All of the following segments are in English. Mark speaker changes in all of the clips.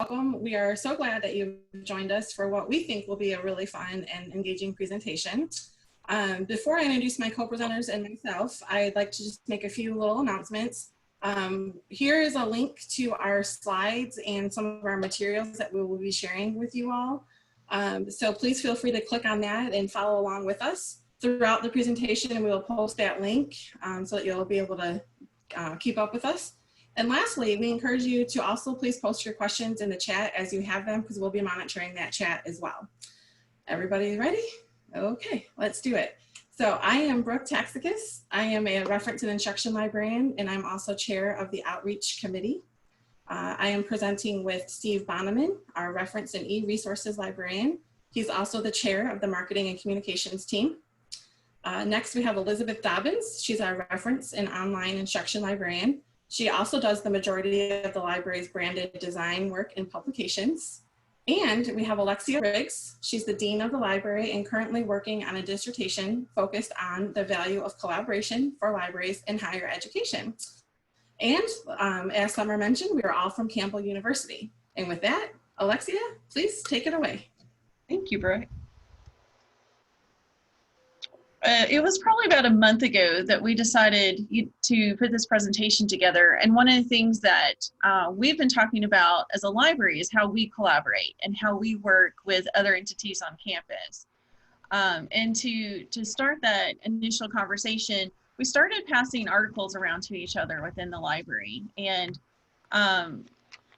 Speaker 1: welcome. We are so glad that you've joined us for what we think will be a really fun and engaging presentation. Before I introduce my co-presenters and myself, I'd like to just make a few little announcements. Here is a link to our slides and some of our materials that we will be sharing with you all. So please feel free to click on that and follow along with us throughout the presentation, and we will post that link so that you'll be able to keep up with us. And lastly, we encourage you to also please post your questions in the chat as you have them, because we'll be monitoring that chat as well. Everybody ready? Okay, let's do it. So I am Brooke Taxakis. I am a reference and instruction librarian, and I'm also chair of the outreach committee. I am presenting with Steve Bahnaman, our reference and e-resources librarian. He's also the chair of the marketing and communications team. Next, we have Elizabeth Dobbins. She's our reference and online instruction librarian. She also does the majority of the library's branded design work and publications. And we have Alexia. She's the dean of the library and currently working on a dissertation focused on the value of collaboration for libraries in higher education. And as Summer mentioned, we are all from Campbell University. And with that, Alexia, please take it away.
Speaker 2: Thank you, Brooke. It was probably about a month ago that we decided to put this presentation together. And one of the things that we've been talking about as a library is how we collaborate and how we work with other entities on campus. And to start that initial conversation, we started passing articles around to each other within the library. And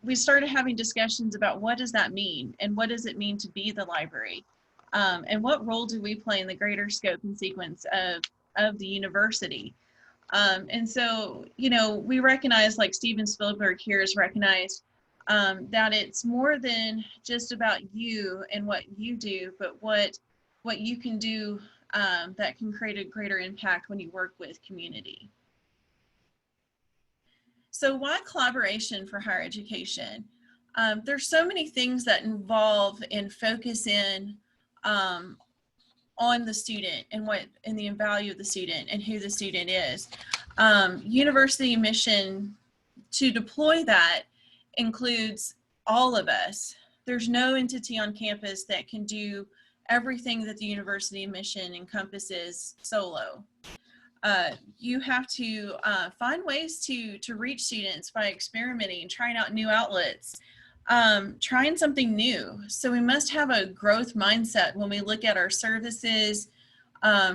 Speaker 2: we started having discussions about what does that mean and what does it mean to be the library? And what role do we play in the greater scope and sequence of the university? And so, you know, we recognize, like Steven Spielberg here has recognized, that it's more than just about you and what you do, but what you can do that can create a greater impact when you work with community. So why collaboration for higher education? There's so many things that involve and focus in on the student and the value of the student and who the student is. University mission to deploy that includes all of us. There's no entity on campus that can do everything that the university mission encompasses solo. You have to find ways to reach students by experimenting, trying out new outlets, trying something new. So we must have a growth mindset when we look at our services,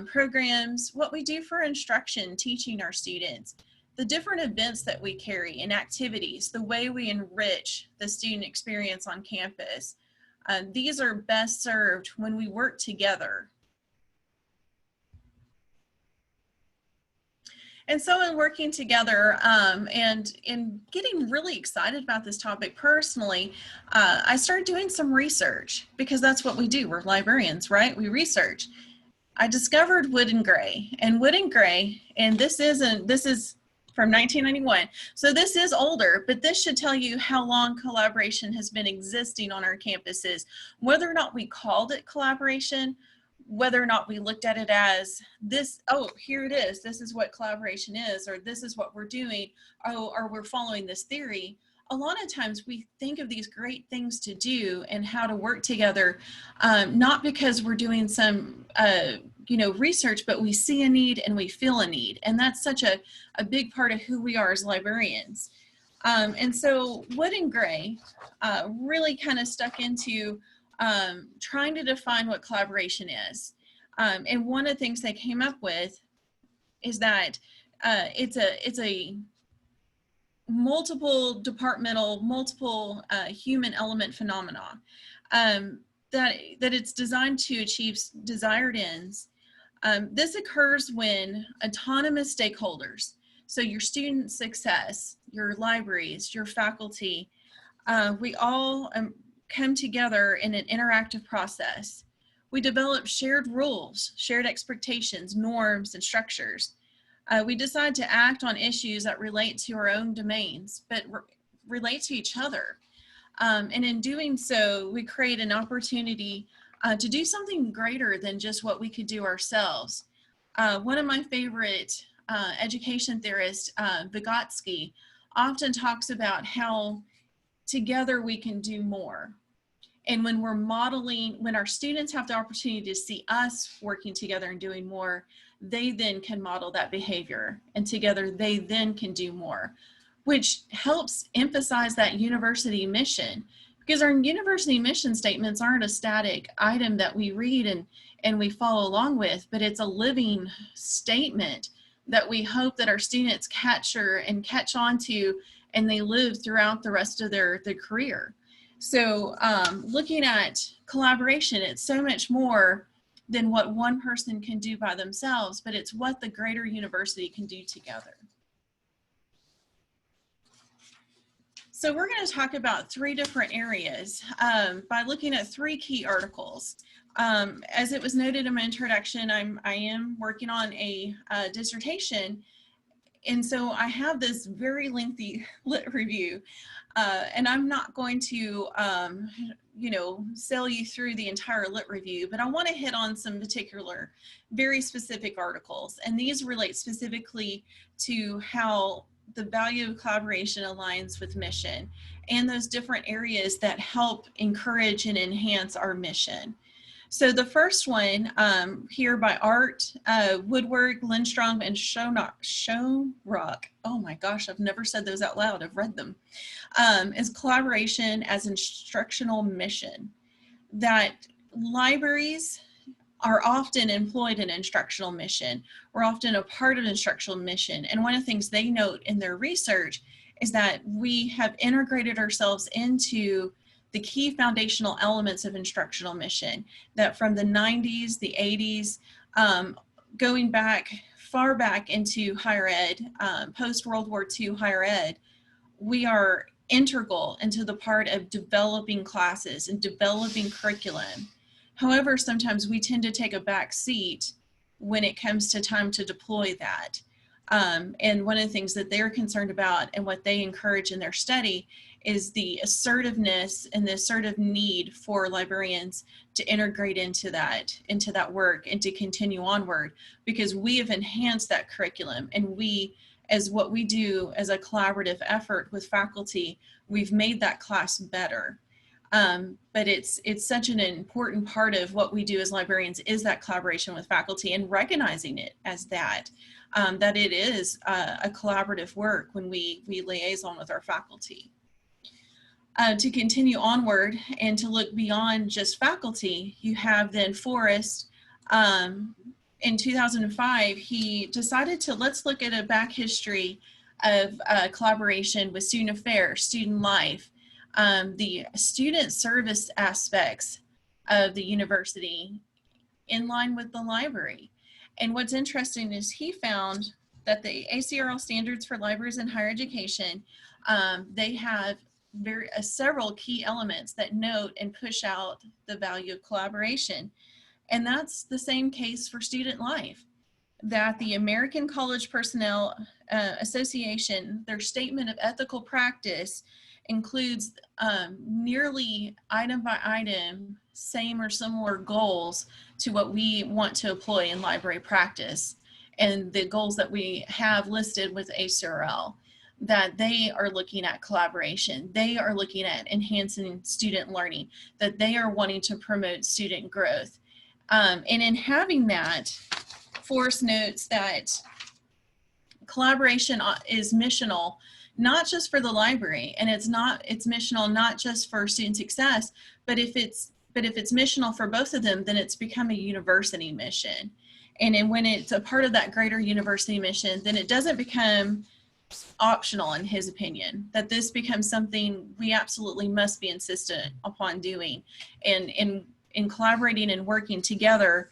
Speaker 2: programs, what we do for instruction, teaching our students, the different events that we carry and activities, the way we enrich the student experience on campus. These are best served when we work together. And so in working together and in getting really excited about this topic personally, I started doing some research because that's what we do. We're librarians, right? We research. I discovered Wood and Gray. And Wood and Gray, and this is from 1991. So this is older, but this should tell you how long collaboration has been existing on our campuses. Whether or not we called it collaboration, whether or not we looked at it as this, oh, here it is, this is what collaboration is, or this is what we're doing, or we're following this theory. A lot of times we think of these great things to do and how to work together, not because we're doing some research, but we see a need and we feel a need. And that's such a big part of who we are as librarians. And so Wood and Gray really kind of stuck into trying to define what collaboration is. And one of the things they came up with is that it's a multiple departmental, multiple human element phenomena, that it's designed to achieve desired ends. This occurs when autonomous stakeholders, so your student success, your libraries, your faculty, we all come together in an interactive process. We develop shared rules, shared expectations, norms, and structures. We decide to act on issues that relate to our own domains, but relate to each other. And in doing so, we create an opportunity to do something greater than just what we could do ourselves. One of my favorite education theorists, Vygotsky, often talks about how together we can do more. And when we're modeling, when our students have the opportunity to see us working together and doing more, they then can model that behavior, and together they then can do more, which helps emphasize that university mission, because our university mission statements aren't a static item that we read and we follow along with, but it's a living statement that we hope that our students capture and catch on to, and they live throughout the rest of their career. So looking at collaboration, it's so much more than what one person can do by themselves, but it's what the greater university can do together. So we're going to talk about 3 different areas by looking at 3 key articles. As it was noted in my introduction, I am working on a dissertation, and so I have this very lengthy lit review, and I'm not going to, you know, sail you through the entire lit review, but I want to hit on some particular, very specific articles, and these relate specifically to how the value of collaboration aligns with mission and those different areas that help encourage and enhance our mission. So the first one here by Art, Woodward, Lindstrom, and Schoenrock. Oh my gosh, I've never said those out loud. I've read them. Is collaboration as instructional mission. That libraries are often employed in instructional mission. We're often a part of instructional mission. And one of the things they note in their research is that we have integrated ourselves into the key foundational elements of instructional mission, that from the 90s, the 80s, going back, far back into higher ed, post-World War II higher ed, we are integral into the part of developing classes and developing curriculum. However, sometimes we tend to take a back seat when it comes to time to deploy that. And one of the things that they're concerned about and what they encourage in their study is the assertiveness and the assertive need for librarians to integrate into that work and to continue onward, because we have enhanced that curriculum, and we, as what we do as a collaborative effort with faculty, we've made that class better. But it's such an important part of what we do as librarians is that collaboration with faculty, and recognizing it as that it is a collaborative work when we liaison with our faculty. To continue onward and to look beyond just faculty, you have then Forrest. In 2005, he decided to let's look at a back history of collaboration with student affairs, student life, the student service aspects of the university in line with the library. And what's interesting is he found that the ACRL standards for libraries in higher education, they have several key elements that note and push out the value of collaboration. And that's the same case for student life, that the American College Personnel Association, their statement of ethical practice includes nearly item by item, same or similar goals to what we want to employ in library practice, and the goals that we have listed with ACRL, that they are looking at collaboration, they are looking at enhancing student learning, that they are wanting to promote student growth. And in having that, Forrest notes that collaboration is missional, not just for the library, and it's missional not just for student success, but if it's missional for both of them, then it's become a university mission. And then when it's a part of that greater university mission, then it doesn't become optional, in his opinion, that this becomes something we absolutely must be insistent upon doing. And in collaborating and working together,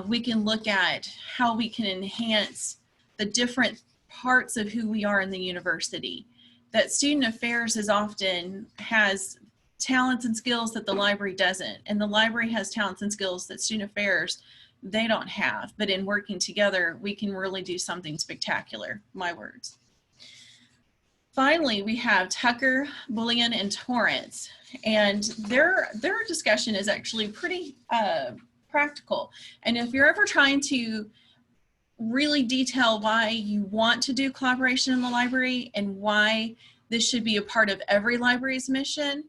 Speaker 2: we can look at how we can enhance the different parts of who we are in the university. That student affairs has talents and skills that the library doesn't, and the library has talents and skills that student affairs they don't have, but in working together we can really do something spectacular, my words. Finally, we have Tucker, Bullion, and Torrance, and their discussion is actually pretty practical. And if you're ever trying to really detail why you want to do collaboration in the library and why this should be a part of every library's mission,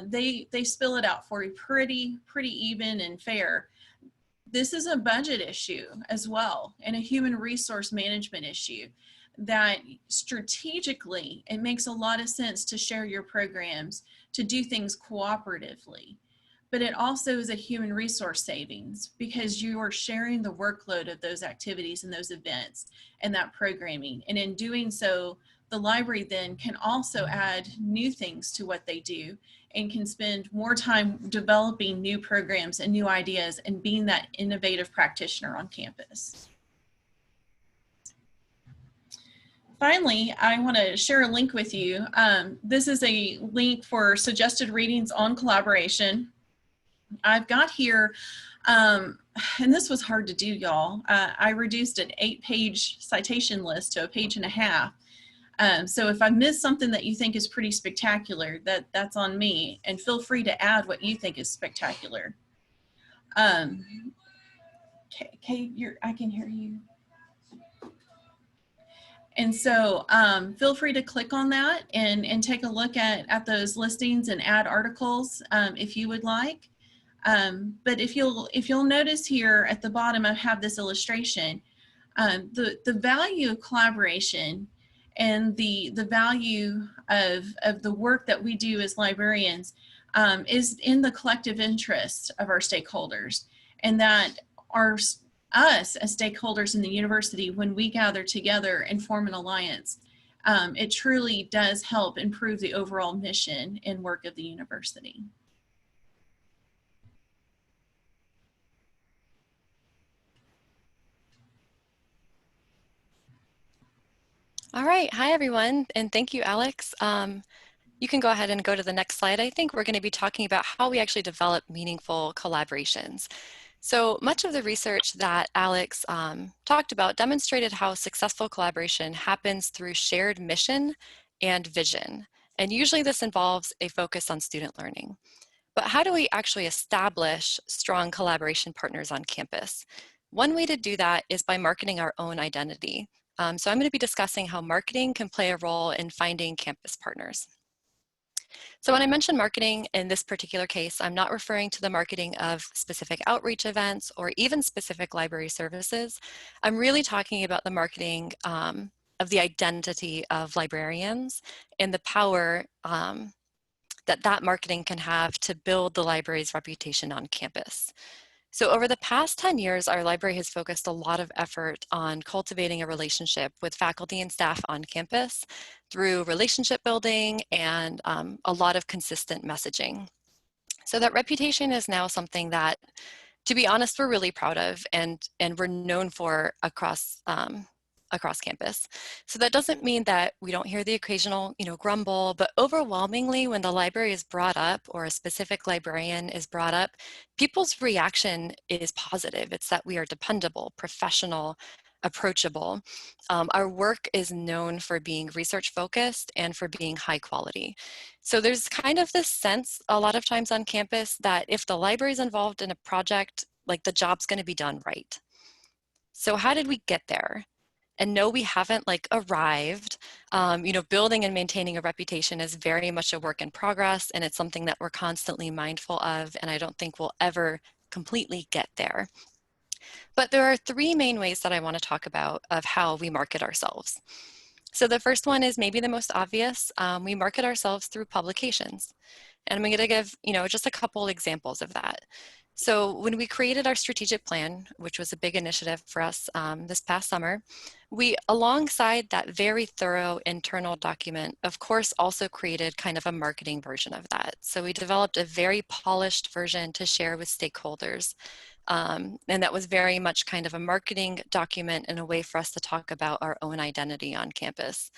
Speaker 2: they spill it out for you pretty even and fair. This is a budget issue as well, and a human resource management issue, that strategically it makes a lot of sense to share your programs, to do things cooperatively. But it also is a human resource savings, because you are sharing the workload of those activities and those events and that programming. And in doing so, the library then can also add new things to what they do and can spend more time developing new programs and new ideas and being that innovative practitioner on campus. Finally, I want to share a link with you. This is a link for suggested readings on collaboration. I've got here, and this was hard to do, y'all. I reduced an 8-page citation list to a 1.5 pages. So if I missed something that you think is pretty spectacular, that's on me, and feel free to add what you think is spectacular. Kay, I can hear you. And so feel free to click on that and take a look at those listings and add articles if you would like. But if you'll notice here at the bottom, I have this illustration. The value of collaboration and the value of the work that we do as librarians is in the collective interest of our stakeholders, and that us as stakeholders in the university, when we gather together and form an alliance, it truly does help improve the overall mission and work of the university.
Speaker 3: All right, hi everyone, and thank you, Alex. You can go ahead and go to the next slide. I think we're going to be talking about how we actually develop meaningful collaborations. So much of the research that Alex talked about demonstrated how successful collaboration happens through shared mission and vision. And usually this involves a focus on student learning. But how do we actually establish strong collaboration partners on campus? One way to do that is by marketing our own identity. So I'm going to be discussing how marketing can play a role in finding campus partners. So when I mention marketing in this particular case, I'm not referring to the marketing of specific outreach events or even specific library services. I'm really talking about the marketing of the identity of librarians and the power that marketing can have to build the library's reputation on campus. So over the past 10 years, our library has focused a lot of effort on cultivating a relationship with faculty and staff on campus through relationship building and a lot of consistent messaging. So that reputation is now something that, to be honest, we're really proud of and we're known for across campus. So that doesn't mean that we don't hear the occasional, grumble, but overwhelmingly when the library is brought up or a specific librarian is brought up, people's reaction is positive. It's that we are dependable, professional, approachable. Our work is known for being research focused and for being high quality. So there's kind of this sense a lot of times on campus that if the library is involved in a project, like the job's going to be done right. So how did we get there? And no, we haven't arrived. Building and maintaining a reputation is very much a work in progress, and it's something that we're constantly mindful of, and I don't think we'll ever completely get there. But there are 3 main ways that I want to talk about of how we market ourselves. So the first one is maybe the most obvious. We market ourselves through publications. And I'm going to give, just a couple examples of that. So when we created our strategic plan, which was a big initiative for us this past summer, we, alongside that very thorough internal document, of course, also created kind of a marketing version of that. So we developed a very polished version to share with stakeholders. And that was very much kind of a marketing document and a way for us to talk about our own identity on campus.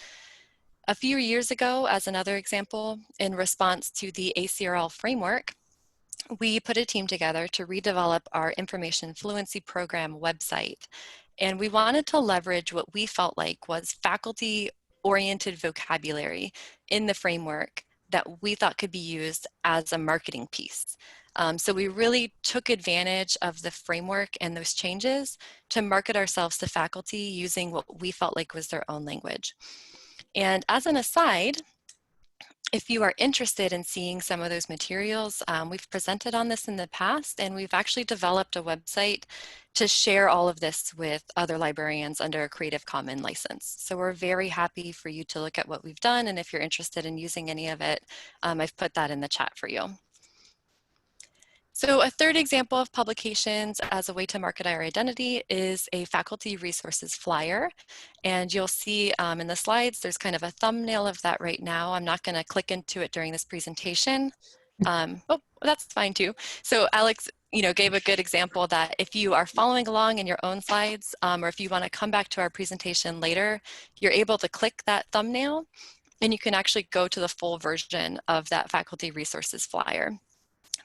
Speaker 3: A few years ago, as another example, in response to the ACRL framework, we put a team together to redevelop our information fluency program website. And we wanted to leverage what we felt like was faculty-oriented vocabulary in the framework that we thought could be used as a marketing piece. So we really took advantage of the framework and those changes to market ourselves to faculty using what we felt like was their own language. And as an aside, If you are interested in seeing some of those materials, we've presented on this in the past, and we've actually developed a website to share all of this with other librarians under a Creative Commons license. So we're very happy for you to look at what we've done, and if you're interested in using any of it, I've put that in the chat for you. So a third example of publications as a way to market our identity is a faculty resources flyer. And you'll see in the slides, there's kind of a thumbnail of that right now. I'm not gonna click into it during this presentation. Oh, that's fine too. So Alex, gave a good example that if you are following along in your own slides, or if you wanna come back to our presentation later, you're able to click that thumbnail and you can actually go to the full version of that faculty resources flyer.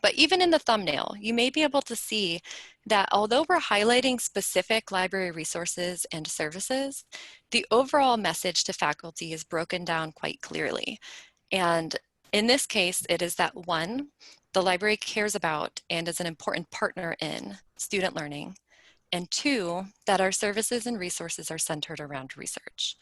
Speaker 3: But even in the thumbnail, you may be able to see that although we're highlighting specific library resources and services, the overall message to faculty is broken down quite clearly. And in this case, it is that one, the library cares about and is an important partner in student learning, and two, that our services and resources are centered around research.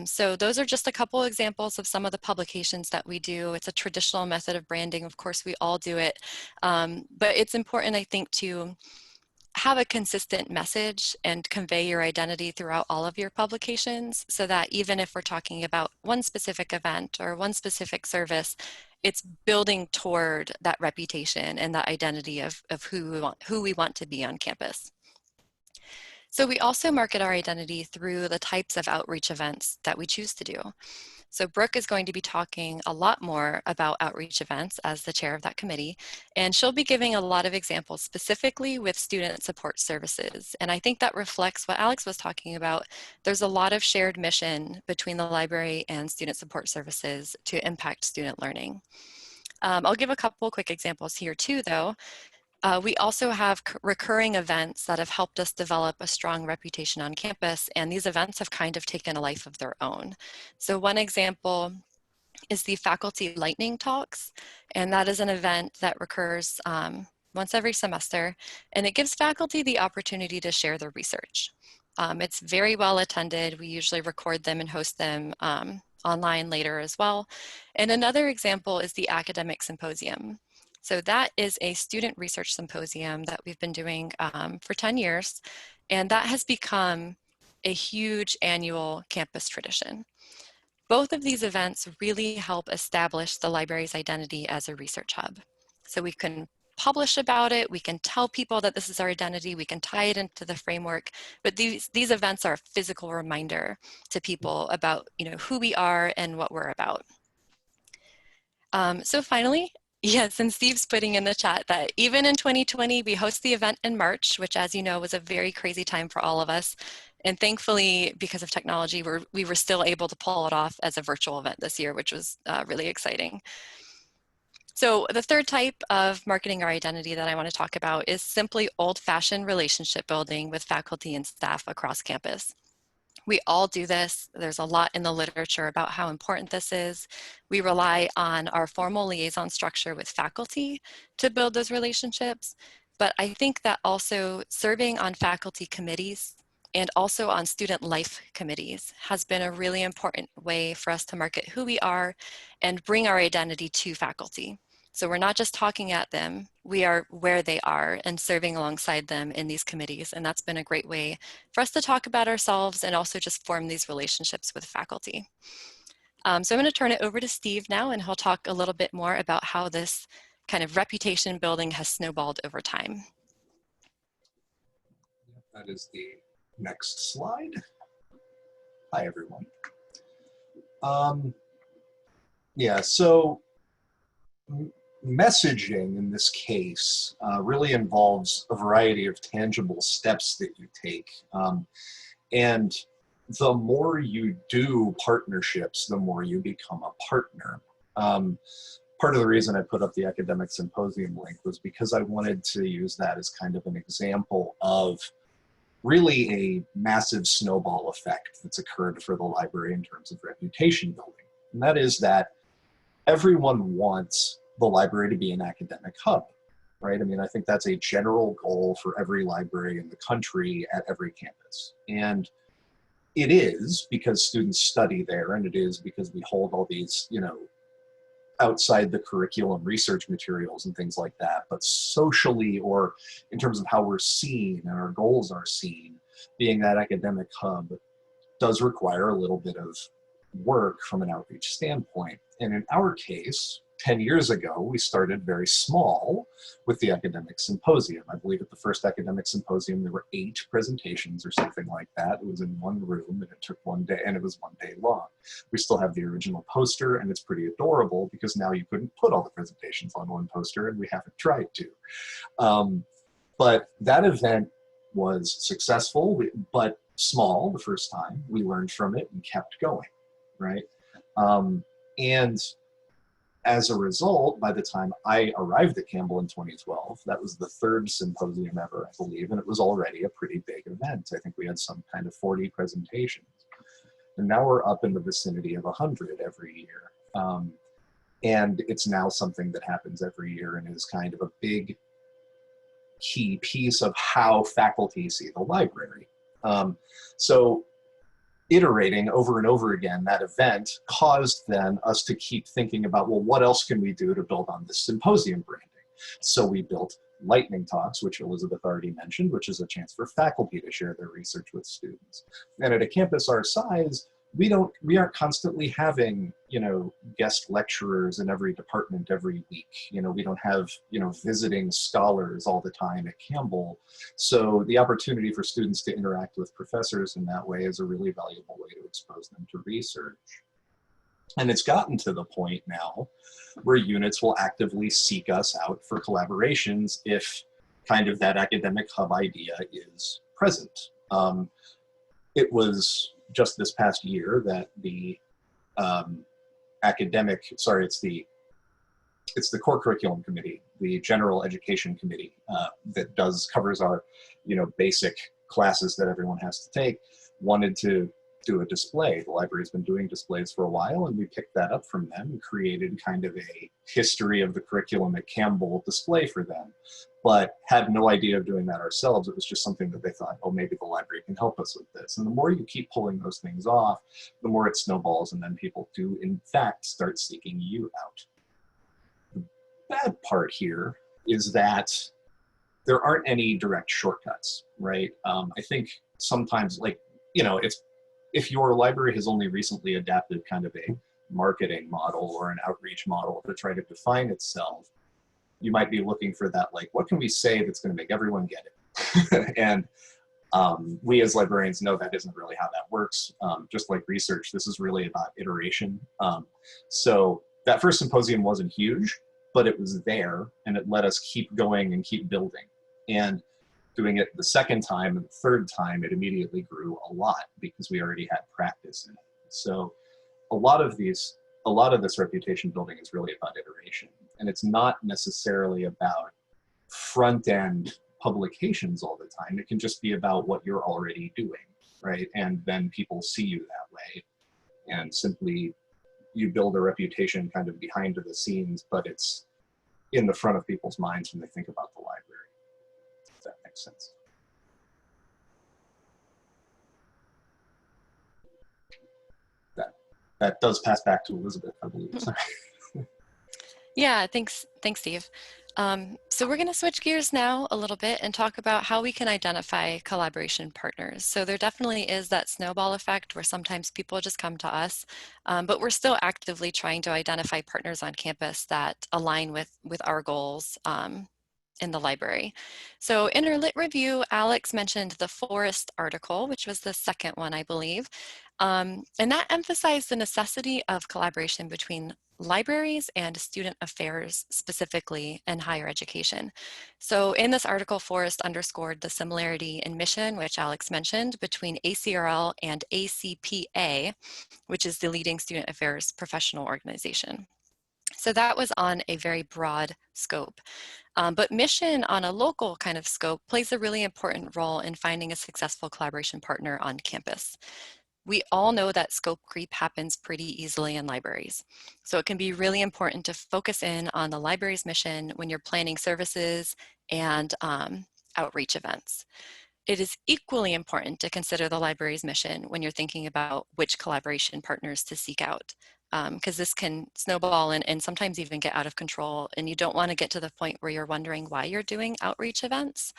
Speaker 3: So those are just a couple examples of some of the publications that we do. It's a traditional method of branding. Of course, we all do it. But it's important, I think, to have a consistent message and convey your identity throughout all of your publications so that even if we're talking about one specific event or one specific service, it's building toward that reputation and that identity of who we want to be on campus. So we also market our identity through the types of outreach events that we choose to do. So Brooke is going to be talking a lot more about outreach events as the chair of that committee, and she'll be giving a lot of examples specifically with student support services. And I think that reflects what Alex was talking about. There's a lot of shared mission between the library and student support services to impact student learning. I'll give a couple quick examples here too, though. We also have recurring events that have helped us develop a strong reputation on campus, and these events have kind of taken a life of their own. So one example is the Faculty Lightning Talks, and that is an event that recurs once every semester, and it gives faculty the opportunity to share their research. It's very well attended. We usually record them and host them online later as well. And another example is the Academic Symposium. So that is a student research symposium that we've been doing for 10 years, and that has become a huge annual campus tradition. Both of these events really help establish the library's identity as a research hub. So we can publish about it, we can tell people that this is our identity, we can tie it into the framework, but these events are a physical reminder to people about who we are and what we're about. So finally, yes, and Steve's putting in the chat that even in 2020, we host the event in March, which as you know, was a very crazy time for all of us. And thankfully, because of technology, we were still able to pull it off as a virtual event this year, which was really exciting. So the third type of marketing our identity that I want to talk about is simply old-fashioned relationship building with faculty and staff across campus. We all do this. There's a lot in the literature about how important this is. We rely on our formal liaison structure with faculty to build those relationships. But I think that also serving on faculty committees and also on student life committees has been a really important way for us to market who we are and bring our identity to faculty. So we're not just talking at them, we are where they are and serving alongside them in these committees. And that's been a great way for us to talk about ourselves and also just form these relationships with faculty. So I'm going to turn it over to Steve now, and he'll talk a little bit more about how this kind of reputation building has snowballed over time.
Speaker 4: That is the next slide. Hi, everyone. Yeah, so messaging in this case really involves a variety of tangible steps that you take. And the more you do partnerships, the more you become a partner. Part of the reason I put up the Academic Symposium link was because I wanted to use that as kind of an example of really a massive snowball effect that's occurred for the library in terms of reputation building. And that is that everyone wants the library to be an academic hub, right? I mean, I think that's a general goal for every library in the country at every campus. And it is because students study there, and it is because we hold all these, outside the curriculum research materials and things like that, but socially, or in terms of how we're seen and our goals are seen, being that academic hub does require a little bit of work from an outreach standpoint. And in our case, 10 years ago, we started very small with the academic symposium. I believe at the first academic symposium, there were 8 presentations or something like that. It was in one room and it took one day, and it was one day long. We still have the original poster, and it's pretty adorable because now you couldn't put all the presentations on one poster, and we haven't tried to. But that event was successful, but small the first time. We learned from it and kept going, right? And as a result, by the time I arrived at Campbell in 2012, that was the 3rd symposium ever, I believe, and it was already a pretty big event. I think we had some kind of 40 presentations. And now we're up in the vicinity of 100 every year. And it's now something that happens every year and is kind of a big key piece of how faculty see the library. So iterating over and over again, that event caused then us to keep thinking about, well, what else can we do to build on this symposium branding? So we built lightning talks, which Elizabeth already mentioned, which is a chance for faculty to share their research with students. And at a campus our size, we aren't constantly having, guest lecturers in every department every week. We don't have, visiting scholars all the time at Campbell. So the opportunity for students to interact with professors in that way is a really valuable way to expose them to research. And it's gotten to the point now where units will actively seek us out for collaborations if kind of that academic hub idea is present. It was just this past year that the it's the core curriculum committee, the general education committee that covers our, basic classes that everyone has to take, wanted to do a display. The library's been doing displays for a while, and we picked that up from them and created kind of a history of the curriculum at Campbell display for them, but had no idea of doing that ourselves. It was just something that they thought, oh, maybe the library can help us with this. And the more you keep pulling those things off, the more it snowballs, and then people do, in fact, start seeking you out. The bad part here is that there aren't any direct shortcuts, right? I think sometimes, if your library has only recently adapted kind of a marketing model or an outreach model to try to define itself, you might be looking for that, what can we say that's going to make everyone get it? And we as librarians know that isn't really how that works. Just like research, this is really about iteration. So that first symposium wasn't huge, but it was there, and it let us keep going and keep building. And doing it the second time and the third time, it immediately grew a lot because we already had practice in it. So a lot of this reputation building is really about iteration. And it's not necessarily about front-end publications all the time. It can just be about what you're already doing, right? And then people see you that way. And simply you build a reputation kind of behind the scenes, but it's in the front of people's minds when they think about the library. If that makes sense. That does pass back to Elizabeth, I believe. Sorry.
Speaker 3: Yeah, thanks, Steve. So we're going to switch gears now a little bit and talk about how we can identify collaboration partners. So there definitely is that snowball effect where sometimes people just come to us, but we're still actively trying to identify partners on campus that align with our goals in the library. So in our Lit Review, Alex mentioned the Forest article, which was the second one, I believe. And that emphasized the necessity of collaboration between libraries and student affairs, specifically in higher education. So in this article, Forest underscored the similarity in mission, which Alex mentioned, between ACRL and ACPA, which is the leading student affairs professional organization. So that was on a very broad scope. But mission on a local kind of scope plays a really important role in finding a successful collaboration partner on campus. We all know that scope creep happens pretty easily in libraries. So it can be really important to focus in on the library's mission when you're planning services and outreach events. It is equally important to consider the library's mission when you're thinking about which collaboration partners to seek out. because this can snowball and sometimes even get out of control. And you don't want to get to the point where you're wondering why you're doing outreach events.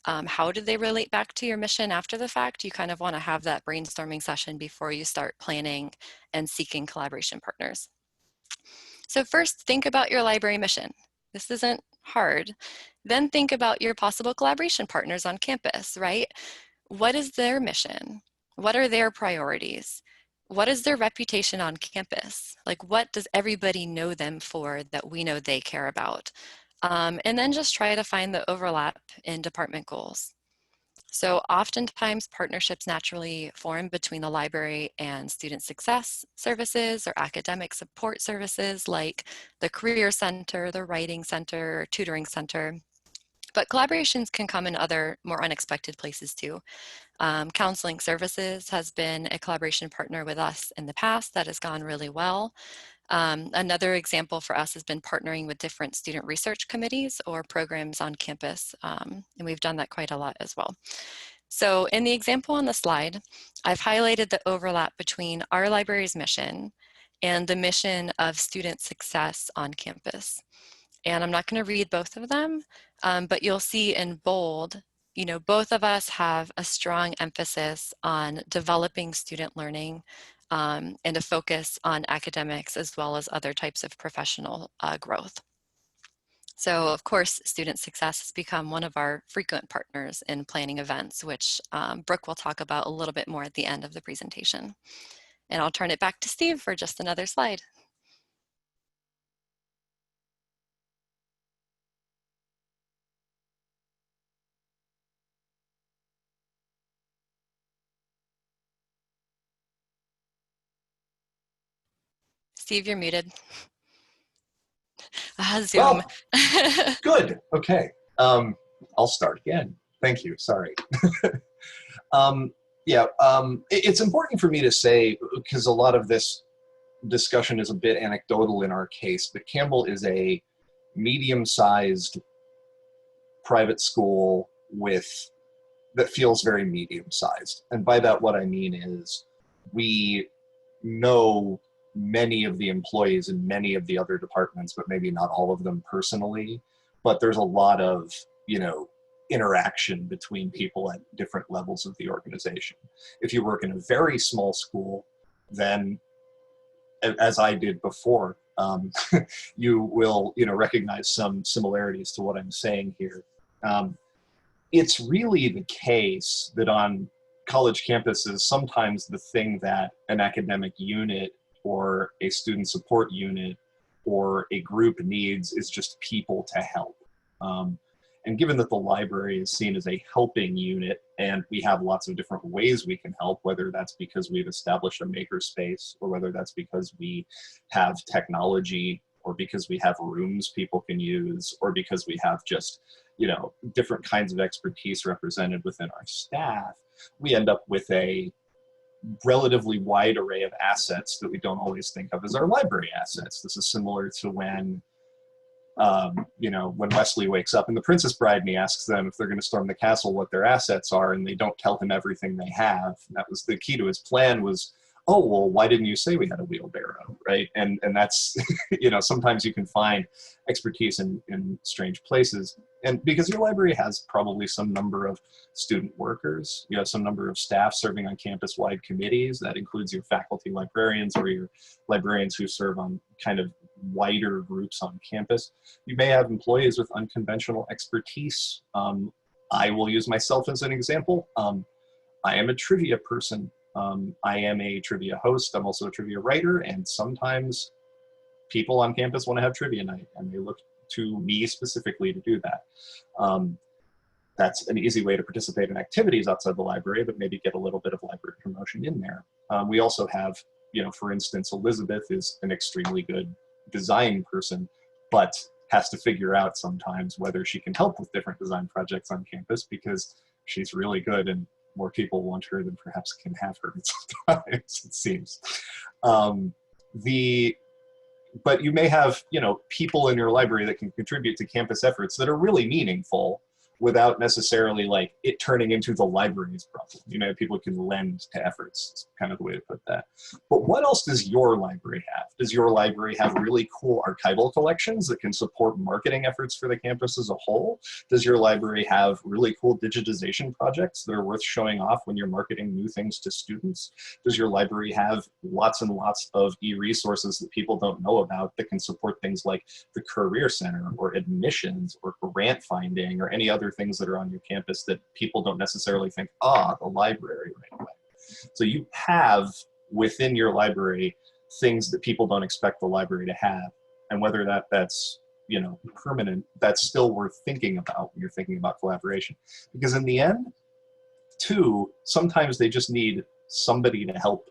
Speaker 3: How do they relate back to your mission after the fact? You kind of want to have that brainstorming session before you start planning and seeking collaboration partners. So first, think about your library mission. This isn't hard. Then think about your possible collaboration partners on campus, right? What is their mission? What are their priorities? What is their reputation on campus? Like, what does everybody know them for that we know they care about? And then just try to find the overlap in department goals. So oftentimes partnerships naturally form between the library and student success services or academic support services like the Career Center, the Writing Center, or Tutoring Center. But collaborations can come in other more unexpected places too. Counseling Services has been a collaboration partner with us in the past that has gone really well. Another example for us has been partnering with different student research committees or programs on campus, and we've done that quite a lot as well. So in the example on the slide, I've highlighted the overlap between our library's mission and the mission of student success on campus. And I'm not going to read both of them, but you'll see in bold, you know, both of us have a strong emphasis on developing student learning and a focus on academics as well as other types of professional growth. So of course, student success has become one of our frequent partners in planning events, which Brooke will talk about a little bit more at the end of the presentation. And I'll turn it back to Steve for just another slide. Steve, you're muted. Zoom.
Speaker 4: Well, good. Okay. I'll start again. Thank you. Sorry. It's important for me to say, because a lot of this discussion is a bit anecdotal in our case, but Campbell is a medium-sized private school that feels very medium-sized. And by that, what I mean is we know many of the employees in many of the other departments, but maybe not all of them personally. But there's a lot of, interaction between people at different levels of the organization. If you work in a very small school, then, as I did before, you will, recognize some similarities to what I'm saying here. It's really the case that on college campuses, sometimes the thing that an academic unit or a student support unit or a group needs is just people to help. And given that the library is seen as a helping unit and we have lots of different ways we can help, whether that's because we've established a makerspace or whether that's because we have technology or because we have rooms people can use or because we have just, different kinds of expertise represented within our staff, we end up with a relatively wide array of assets that we don't always think of as our library assets. This is similar to when when Wesley wakes up in The Princess Bride and he asks them if they're going to storm the castle, what their assets are, and they don't tell him everything they have. That was the key to his plan was, oh, well, why didn't you say we had a wheelbarrow, right? And that's, sometimes you can find expertise in strange places. And because your library has probably some number of student workers, you have some number of staff serving on campus-wide committees, that includes your faculty librarians or your librarians who serve on kind of wider groups on campus. You may have employees with unconventional expertise. I will use myself as an example. I am a trivia person. I am a trivia host. I'm also a trivia writer, and sometimes people on campus want to have trivia night, and they look to me specifically to do that. That's an easy way to participate in activities outside the library, but maybe get a little bit of library promotion in there. We also have, for instance, Elizabeth is an extremely good design person, but has to figure out sometimes whether she can help with different design projects on campus because she's really good and more people want her than perhaps can have her sometimes, it seems. But you may have, people in your library that can contribute to campus efforts that are really meaningful, without necessarily like it turning into the library's problem. You know, people can lend to efforts, is kind of the way to put that. But what else does your library have? Does your library have really cool archival collections that can support marketing efforts for the campus as a whole? Does your library have really cool digitization projects that are worth showing off when you're marketing new things to students? Does your library have lots and lots of e-resources that people don't know about that can support things like the Career Center or admissions or grant finding or any other things that are on your campus that people don't necessarily think, the library right away? So you have within your library things that people don't expect the library to have. And whether that's, you know, permanent, that's still worth thinking about when you're thinking about collaboration. Because in the end, too, sometimes they just need somebody to help.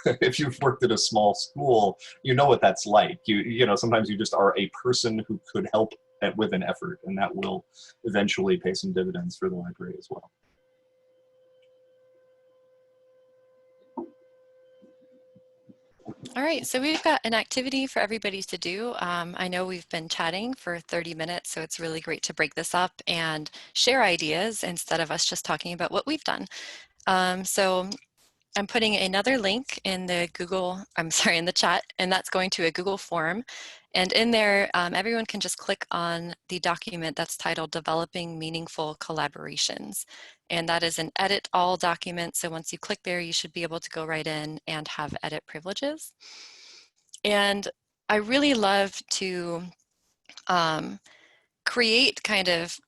Speaker 4: If you've worked at a small school, you know what that's like. You know, sometimes you just are a person who could help with an effort, and that will eventually pay some dividends for the library as well.
Speaker 3: All right, so we've got an activity for everybody to do. I know we've been chatting for 30 minutes, so it's really great to break this up and share ideas instead of us just talking about what we've done. So I'm putting another link in the in the chat, and that's going to a Google form. And in there, everyone can just click on the document that's titled Developing Meaningful Collaborations. And that is an edit all document. So once you click there, you should be able to go right in and have edit privileges. And I really love to create kind of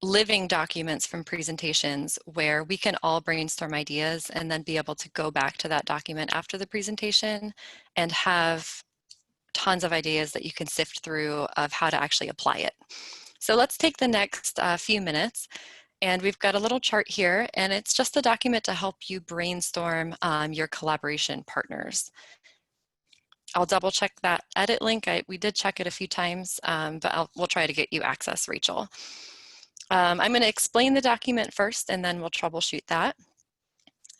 Speaker 3: living documents from presentations where we can all brainstorm ideas and then be able to go back to that document after the presentation and have tons of ideas that you can sift through of how to actually apply it. So let's take the next few minutes, and we've got a little chart here, and it's just a document to help you brainstorm your collaboration partners. I'll double check that edit link. We did check it a few times, but we'll try to get you access, Rachel. I'm going to explain the document first, and then we'll troubleshoot that.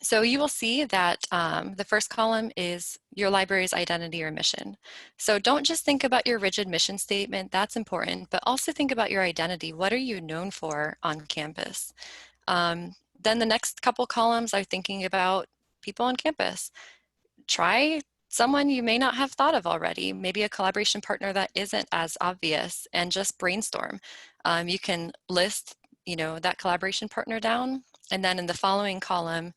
Speaker 3: So you will see that the first column is your library's identity or mission. So don't just think about your rigid mission statement, that's important, but also think about your identity. What are you known for on campus? Then the next couple columns are thinking about people on campus. Try someone you may not have thought of already, maybe a collaboration partner that isn't as obvious, and just brainstorm. You can list, you know, that collaboration partner down, and then in the following column,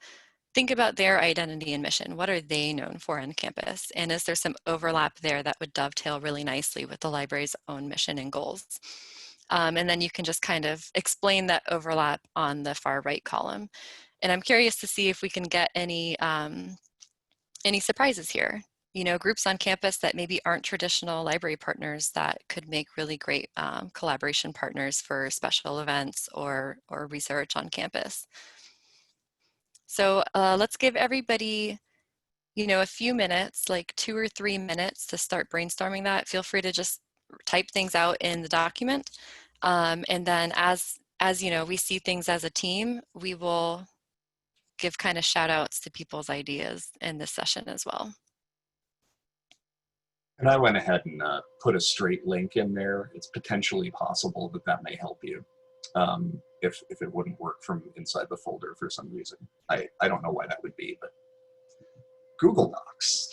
Speaker 3: think about their identity and mission. What are they known for on campus? And is there some overlap there that would dovetail really nicely with the library's own mission and goals? And then you can just kind of explain that overlap on the far right column. And I'm curious to see if we can get any surprises here. You know, groups on campus that maybe aren't traditional library partners that could make really great collaboration partners for special events or research on campus. So let's give everybody, you know, a few minutes, like 2 or 3 minutes to start brainstorming that. Feel free to just type things out in the document. And then as you know, we see things as a team, we will give kind of shout outs to people's ideas in this session as well.
Speaker 4: And I went ahead and put a straight link in there. It's potentially possible that that may help you if it wouldn't work from inside the folder for some reason. I don't know why that would be, but Google Docs.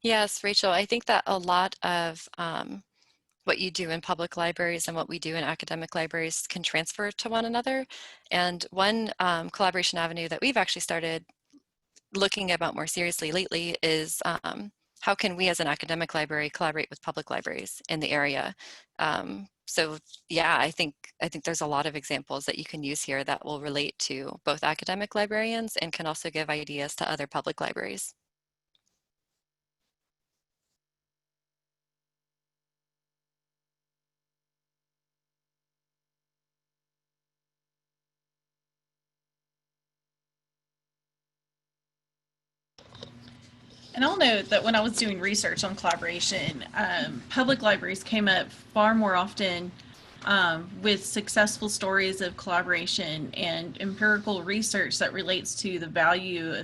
Speaker 3: Yes, Rachel, I think that a lot of what you do in public libraries and what we do in academic libraries can transfer to one another. And one collaboration avenue that we've actually started looking about more seriously lately is how can we as an academic library collaborate with public libraries in the area? So yeah, I think there's a lot of examples that you can use here that will relate to both academic librarians and can also give ideas to other public libraries.
Speaker 2: And I'll note that when I was doing research on collaboration, public libraries came up far more often with successful stories of collaboration and empirical research that relates to the value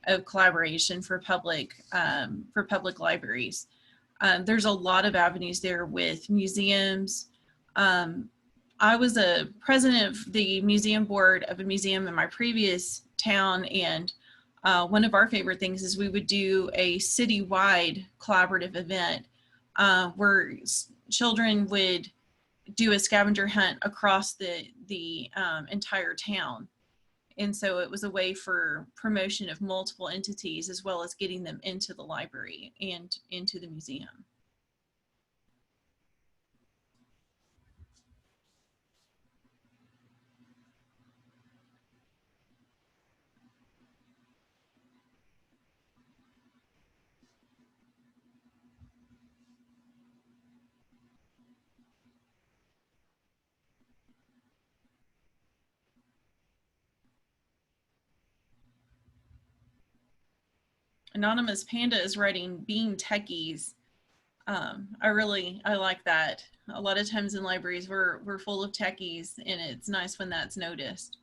Speaker 2: of collaboration for public libraries. There's a lot of avenues there with museums. I was a president of the museum board of a museum in my previous town, and one of our favorite things is we would do a citywide collaborative event where children would do a scavenger hunt across the entire town. And so it was a way for promotion of multiple entities as well as getting them into the library and into the museum. Anonymous Panda is writing being techies. I like that. A lot of times in libraries we're full of techies, and it's nice when that's noticed.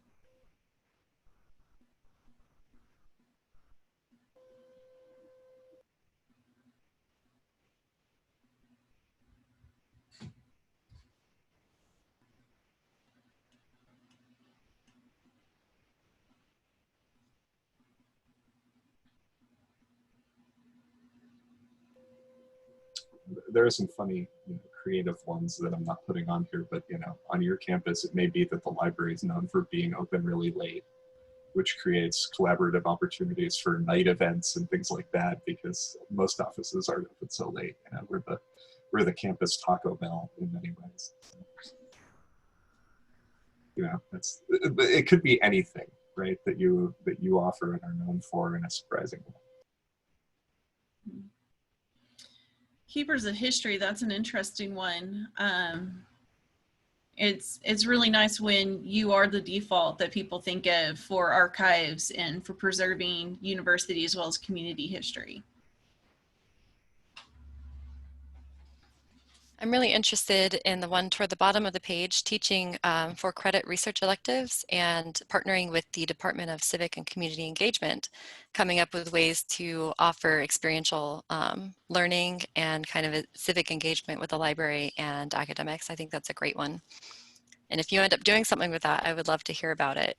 Speaker 4: There are some funny, creative ones that I'm not putting on here, but on your campus, it may be that the library is known for being open really late, which creates collaborative opportunities for night events and things like that, because most offices aren't open so late. We're the campus Taco Bell in many ways. It could be anything, right, that you offer and are known for in a surprising way.
Speaker 2: Keepers of History, that's an interesting one. It's really nice when you are the default that people think of for archives and for preserving university as well as community history.
Speaker 3: I'm really interested in the one toward the bottom of the page, teaching for credit research electives and partnering with the Department of Civic and Community Engagement, coming up with ways to offer experiential learning and kind of a civic engagement with the library and academics. I think that's a great one. And if you end up doing something with that, I would love to hear about it.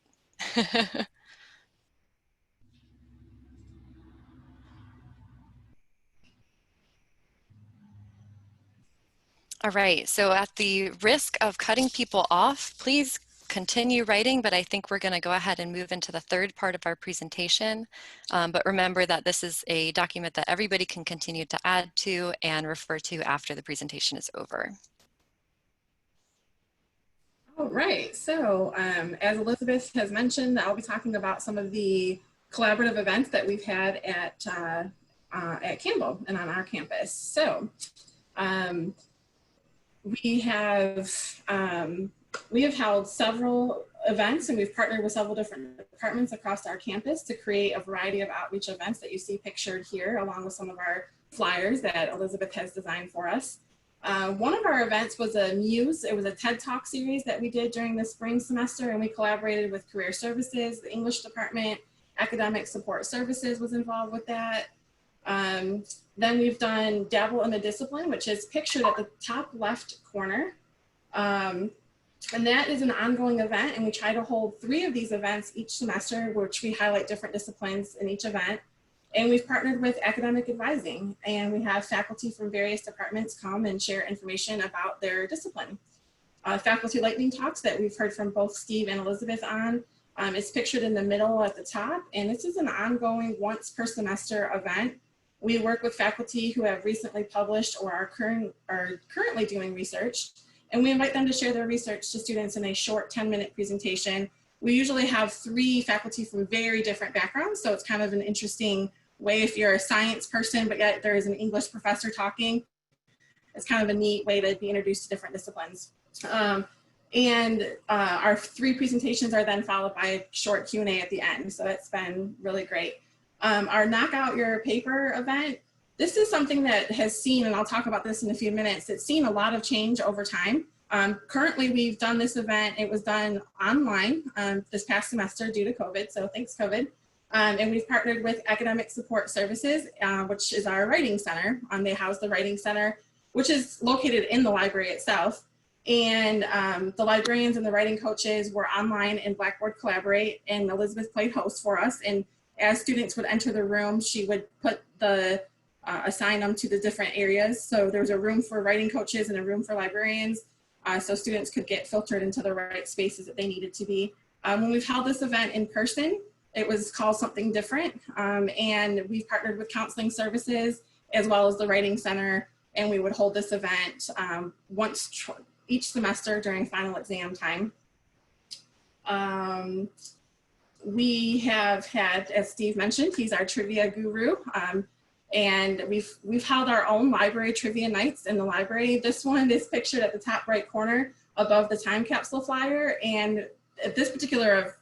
Speaker 3: All right, so at the risk of cutting people off, please continue writing, but I think we're going to go ahead and move into the third part of our presentation. But remember that this is a document that everybody can continue to add to and refer to after the presentation is over.
Speaker 1: All right, so as Elizabeth has mentioned, I'll be talking about some of the collaborative events that we've had at Campbell and on our campus. So we have held several events, and we've partnered with several different departments across our campus to create a variety of outreach events that you see pictured here, along with some of our flyers that Elizabeth has designed for us. One of our events was a Muse. It was a TED Talk series that we did during the spring semester, and we collaborated with Career Services, the English department, Academic Support Services was involved with that. Then we've done Dabble in the Discipline, which is pictured at the top left corner. And that is an ongoing event, and we try to hold 3 of these events each semester, which we highlight different disciplines in each event. And we've partnered with academic advising, and we have faculty from various departments come and share information about their discipline. Faculty lightning talks that we've heard from both Steve and Elizabeth on is pictured in the middle at the top, and this is an ongoing once per semester event. We work with faculty who have recently published or are currently doing research, and we invite them to share their research to students in a short 10-minute presentation. We usually have 3 faculty from very different backgrounds, so it's kind of an interesting way if you're a science person, but yet there is an English professor talking. It's kind of a neat way to be introduced to different disciplines. Our 3 presentations are then followed by a short Q&A at the end, so that's been really great. Our Knock Out Your Paper event, this is something that has seen, and I'll talk about this in a few minutes, it's seen a lot of change over time. Currently, we've done this event, it was done online this past semester due to COVID, so thanks COVID. And we've partnered with Academic Support Services, which is our writing center. They house the writing center, which is located in the library itself. And the librarians and the writing coaches were online in Blackboard Collaborate, and Elizabeth played host for us. And as students would enter the room, she would put assign them to the different areas. So there was a room for writing coaches and a room for librarians, so students could get filtered into the right spaces that they needed to be. When we've held this event in person, it was called something different, and we've partnered with counseling services as well as the writing center, and we would hold this event once each semester during final exam time. We have had, as Steve mentioned, he's our trivia guru, and we've held our own library trivia nights in the library. This one is pictured at the top right corner above the time capsule flyer, and at this particular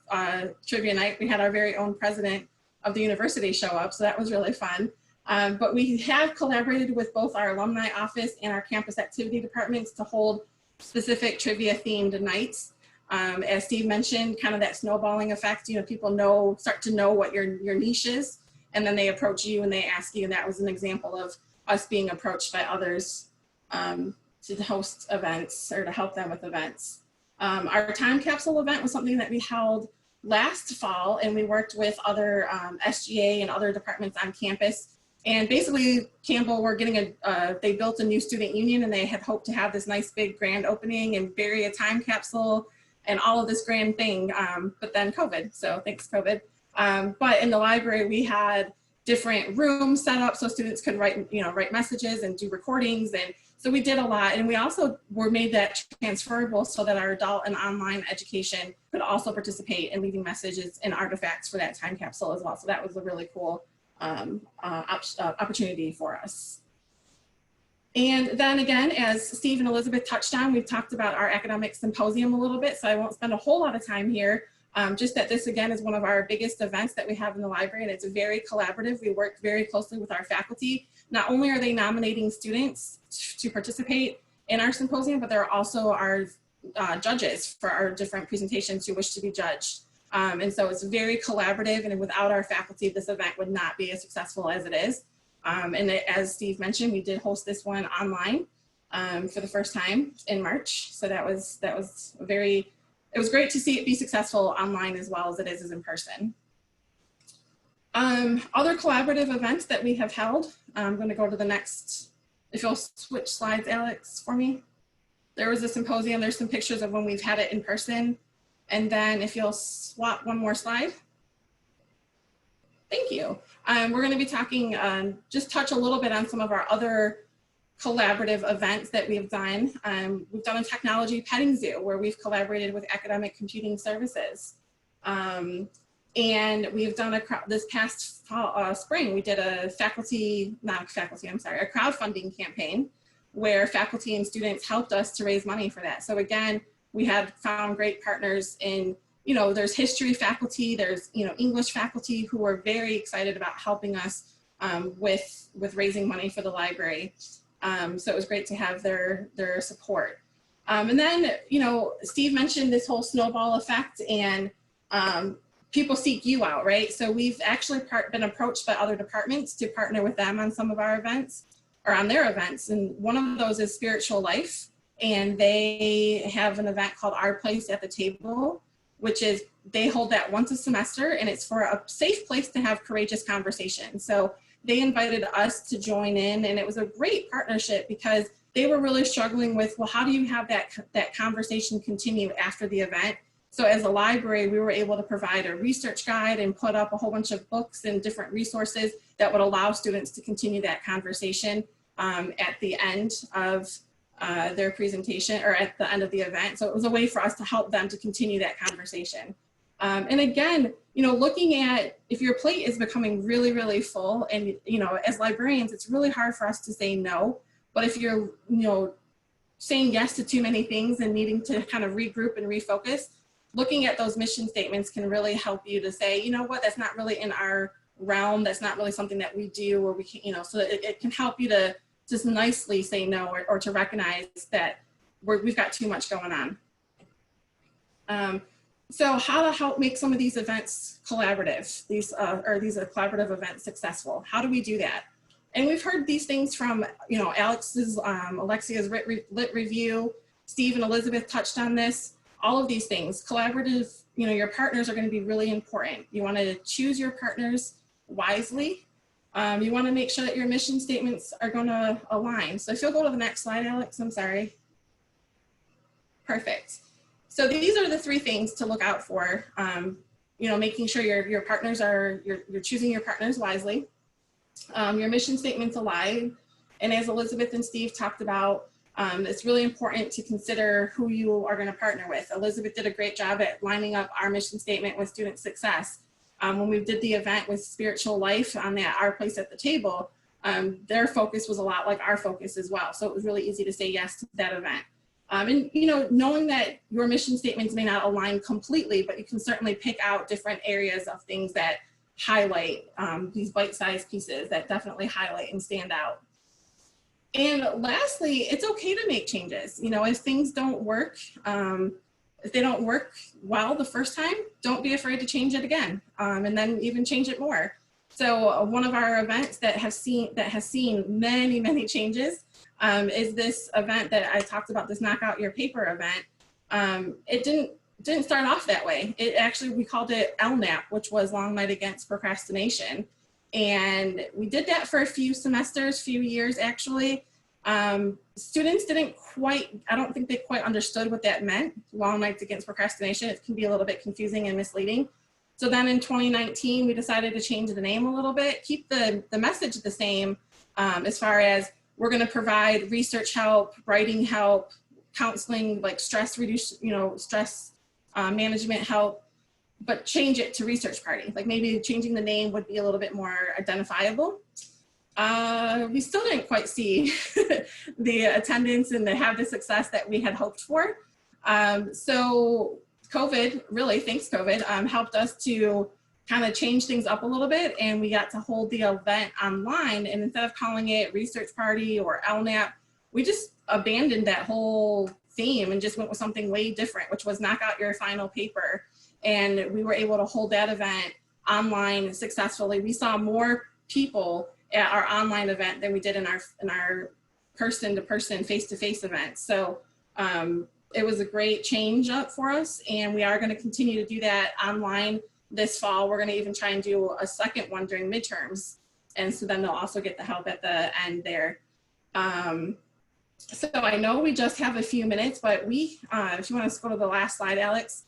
Speaker 1: trivia night, we had our very own president of the university show up, so that was really fun. But we have collaborated with both our alumni office and our campus activity departments to hold specific trivia themed nights. As Steve mentioned, kind of that snowballing effect, you know, people start to know what your niche is, and then they approach you and they ask you, and that was an example of us being approached by others to host events or to help them with events. Our time capsule event was something that we held last fall, and we worked with other SGA and other departments on campus. And basically, Campbell were getting they built a new student union, and they had hoped to have this nice big grand opening and bury a time capsule and all of this grand thing, but then COVID, so thanks COVID. But in the library, we had different rooms set up so students could write messages and do recordings, and so we did a lot. And we also made that transferable so that our adult and online education could also participate in leaving messages and artifacts for that time capsule as well. So that was a really cool opportunity for us. And then again, as Steve and Elizabeth touched on, we've talked about our academic symposium a little bit, so I won't spend a whole lot of time here. Just that this again is one of our biggest events that we have in the library, and it's very collaborative. We work very closely with our faculty. Not only are they nominating students to participate in our symposium, but they're also our judges for our different presentations who wish to be judged. And so it's very collaborative, and without our faculty, this event would not be as successful as it is. And as Steve mentioned, we did host this one online for the first time in March. So it was great to see it be successful online as well as it is in person. Other collaborative events that we have held, I'm going to go to the next, if you'll switch slides, Alex, for me. There was a symposium, there's some pictures of when we've had it in person. And then if you'll swap one more slide. Thank you. We're going to be talking, just touch a little bit on some of our other collaborative events that we've done. We've done a technology petting zoo where we've collaborated with Academic Computing Services. And we've done this past spring, we did a crowdfunding campaign where faculty and students helped us to raise money for that. So again, we had found great partners in, there's history faculty, there's, English faculty who are very excited about helping us with raising money for the library. So it was great to have their support. And then, Steve mentioned this whole snowball effect, and people seek you out, right? So we've actually been approached by other departments to partner with them on some of our events, or on their events. And one of those is Spiritual Life. And they have an event called Our Place at the Table, which is, they hold that once a semester, and it's for a safe place to have courageous conversation. So they invited us to join in, and it was a great partnership because they were really struggling with, well, how do you have that conversation continue after the event? So as a library, we were able to provide a research guide and put up a whole bunch of books and different resources that would allow students to continue that conversation at the end of their presentation or at the end of the event. So it was a way for us to help them to continue that conversation. And again, you know, looking at if your plate is becoming really, really full, and, you know, as librarians, it's really hard for us to say no. But if you're, you know, saying yes to too many things and needing to kind of regroup and refocus, looking at those mission statements can really help you to say, you know what, that's not really in our realm. That's not really something that we do, or we can, you know, so it can help you to just nicely say no, or to recognize that we've got too much going on. So how to help make some of these events collaborative, these collaborative events successful? How do we do that? And we've heard these things from, you know, Alexia's lit review, Steve and Elizabeth touched on this, all of these things. Collaborative, you know, your partners are going to be really important. You want to choose your partners wisely. You want to make sure that your mission statements are going to align. So if you'll go to the next slide, Alex, I'm sorry. Perfect. So these are the 3 things to look out for. You know, making sure your partners are, you're choosing your partners wisely. Your mission statements align. And as Elizabeth and Steve talked about, it's really important to consider who you are going to partner with. Elizabeth did a great job at lining up our mission statement with student success. When we did the event with Spiritual Life on that Our Place at the Table, their focus was a lot like our focus as well. So it was really easy to say yes to that event. And, you know, knowing that your mission statements may not align completely, but you can certainly pick out different areas of things that highlight these bite-sized pieces that definitely highlight and stand out. And lastly, it's okay to make changes. You know, if things don't work, if they don't work well the first time, don't be afraid to change it again, and then even change it more. So one of our events that has seen many, many changes is this event that I talked about, this Knock Out Your Paper event. It didn't start off that way. It actually, we called it LNAP, which was Long Night Against Procrastination. And we did that for a few semesters, few years actually. Students didn't quite, I don't think they quite understood what that meant, Long Nights Against Procrastination. It can be a little bit confusing and misleading. So then in 2019, we decided to change the name a little bit, keep the message the same, as far as we're going to provide research help, writing help, counseling, like stress management help, but change it to research party. Like maybe changing the name would be a little bit more identifiable. We still didn't quite see the attendance and have the success that we had hoped for. So COVID, really, thanks COVID, helped us to kind of change things up a little bit, and we got to hold the event online. And instead of calling it Research Party or LNAP, we just abandoned that whole theme and just went with something way different, which was Knock Out Your Final Paper. And we were able to hold that event online successfully. We saw more people at our online event than we did in our person-to-person, face-to-face event. So it was a great change up for us, and we are going to continue to do that online this fall. We're going to even try and do a second one during midterms, and so then they'll also get the help at the end there. So I know we just have a few minutes, but we, if you want to go to the last slide, Alex,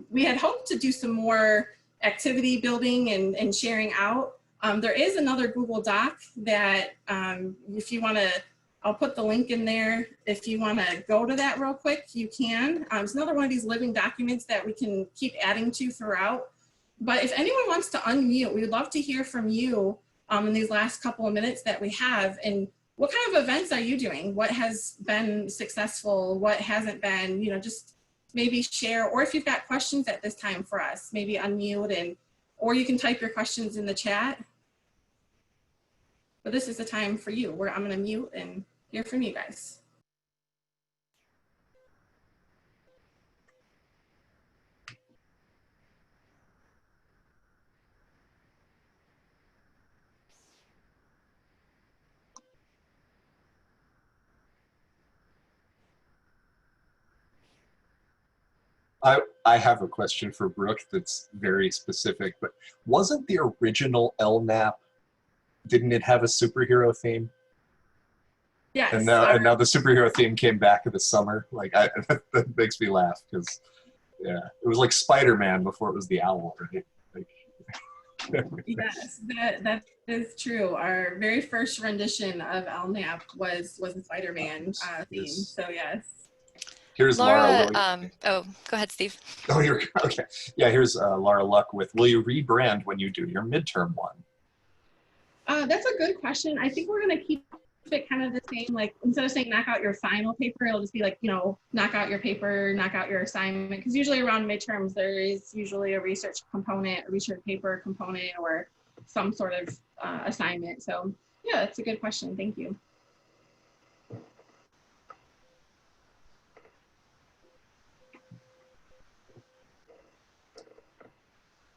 Speaker 1: we had hoped to do some more activity building and sharing out. There is another Google Doc that if you want to, I'll put the link in there. If you want to go to that real quick, you can. It's another one of these living documents that we can keep adding to throughout. But if anyone wants to unmute, we would love to hear from you in these last couple of minutes that we have. And what kind of events are you doing? What has been successful? What hasn't been? You know, just maybe share, or if you've got questions at this time for us, maybe unmute, or you can type your questions in the chat. But this is the time for you where I'm going to mute and hear from you guys.
Speaker 4: I have a question for Brooke that's very specific, but wasn't the original LNAP, didn't it have a superhero theme?
Speaker 1: Yes.
Speaker 4: And now the superhero theme came back in the summer. Like, that makes me laugh because, yeah, it was like Spider-Man before it was the owl, right? Like,
Speaker 1: Yes, that is true. Our very first rendition of LNAP was a Spider-Man theme.
Speaker 4: Yes.
Speaker 1: So yes.
Speaker 4: Here's Laura.
Speaker 3: Laura,
Speaker 4: Will
Speaker 3: oh, go ahead, Steve.
Speaker 4: oh, you're okay. Yeah, here's Laura Luck with, will you rebrand when you do your midterm one?
Speaker 1: That's a good question. I think we're going to keep it kind of the same. Like instead of saying knock out your final paper, it'll just be like, knock out your paper, knock out your assignment. Because usually around midterms, there is usually a research component, a research paper component, or some sort of assignment. So yeah, that's a good question. Thank you.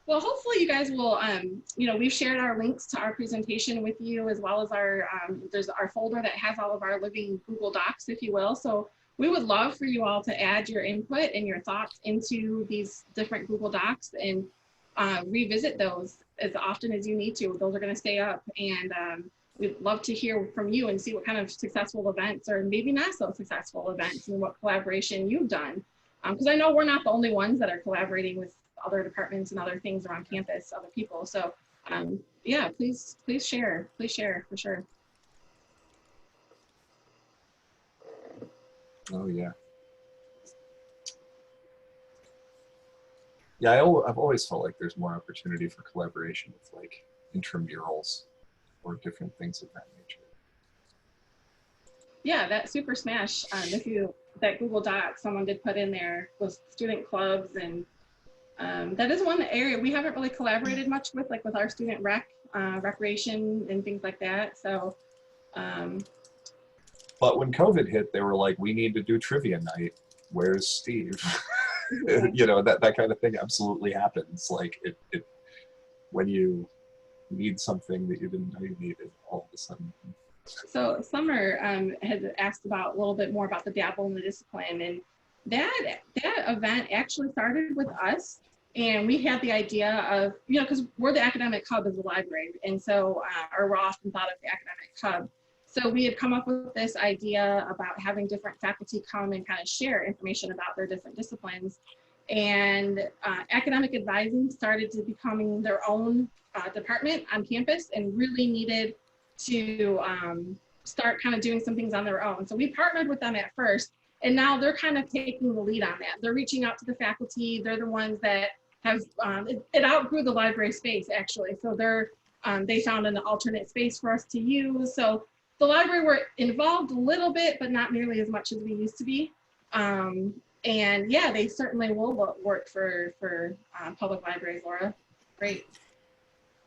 Speaker 1: Well, hopefully you guys will, we've shared our links to our presentation with you, as well as there's our folder that has all of our living Google Docs, if you will. So we would love for you all to add your input and your thoughts into these different Google Docs and revisit those as often as you need to. Those are going to stay up, and we'd love to hear from you and see what kind of successful events or maybe not so successful events and what collaboration you've done. Because I know we're not the only ones that are collaborating with other departments and other things around campus, other people. So yeah, please share for sure.
Speaker 4: Oh yeah. Yeah, I've always felt like there's more opportunity for collaboration with like intramurals or different things of that nature.
Speaker 1: Yeah, that Super Smash, that Google Doc someone did put in there was student clubs, and that is one area we haven't really collaborated much with, like with our student recreation and things like that. So,
Speaker 4: but when COVID hit, they were like, we need to do trivia night. Where's Steve?
Speaker 1: yeah.
Speaker 4: that kind of thing absolutely happens. Like it when you need something that you didn't know you needed, all of a sudden.
Speaker 1: So Summer had asked a little bit more about the Dabble in the Discipline, and that event actually started with us, and we had the idea of, because we're the academic hub as a library, and so or we're often thought of the academic hub. So we had come up with this idea about having different faculty come and kind of share information about their different disciplines, and academic advising started to becoming their own department on campus and really needed to start kind of doing some things on their own. So we partnered with them at first, and now they're kind of taking the lead on that. They're reaching out to the faculty. They're the ones that have, it outgrew the library space actually. So they found an alternate space for us to use. So the library were involved a little bit, but not nearly as much as we used to be. And yeah, they certainly will work for public libraries, Laura. Great.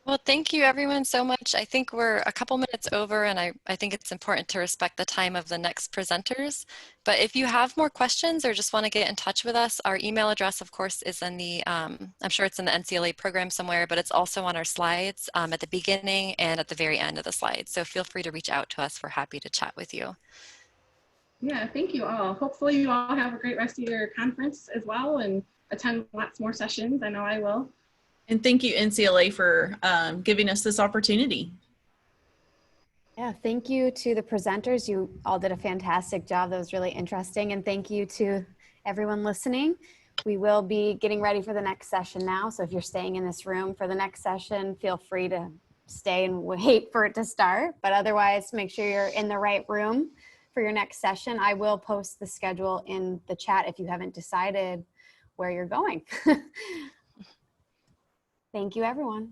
Speaker 3: Well, thank you everyone so much. I think we're a couple minutes over, and I think it's important to respect the time of the next presenters. But if you have more questions or just want to get in touch with us, our email address, of course, is in the, I'm sure it's in the NCLA program somewhere, but it's also on our slides at the beginning and at the very end of the slides. So feel free to reach out to us. We're happy to chat with you.
Speaker 1: Yeah, thank you all. Hopefully you all have a great rest of your conference as well and attend lots more sessions. I know I will.
Speaker 2: And thank you, NCLA, for giving us this opportunity.
Speaker 5: Yeah, thank you to the presenters. You all did a fantastic job. That was really interesting. And thank you to everyone listening. We will be getting ready for the next session now. So if you're staying in this room for the next session, feel free to stay and wait for it to start. But otherwise, make sure you're in the right room for your next session. I will post the schedule in the chat if you haven't decided where you're going. Thank you, everyone.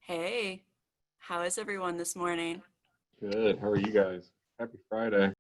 Speaker 6: Hey, how is everyone this morning?
Speaker 7: Good. How are you guys? Happy Friday.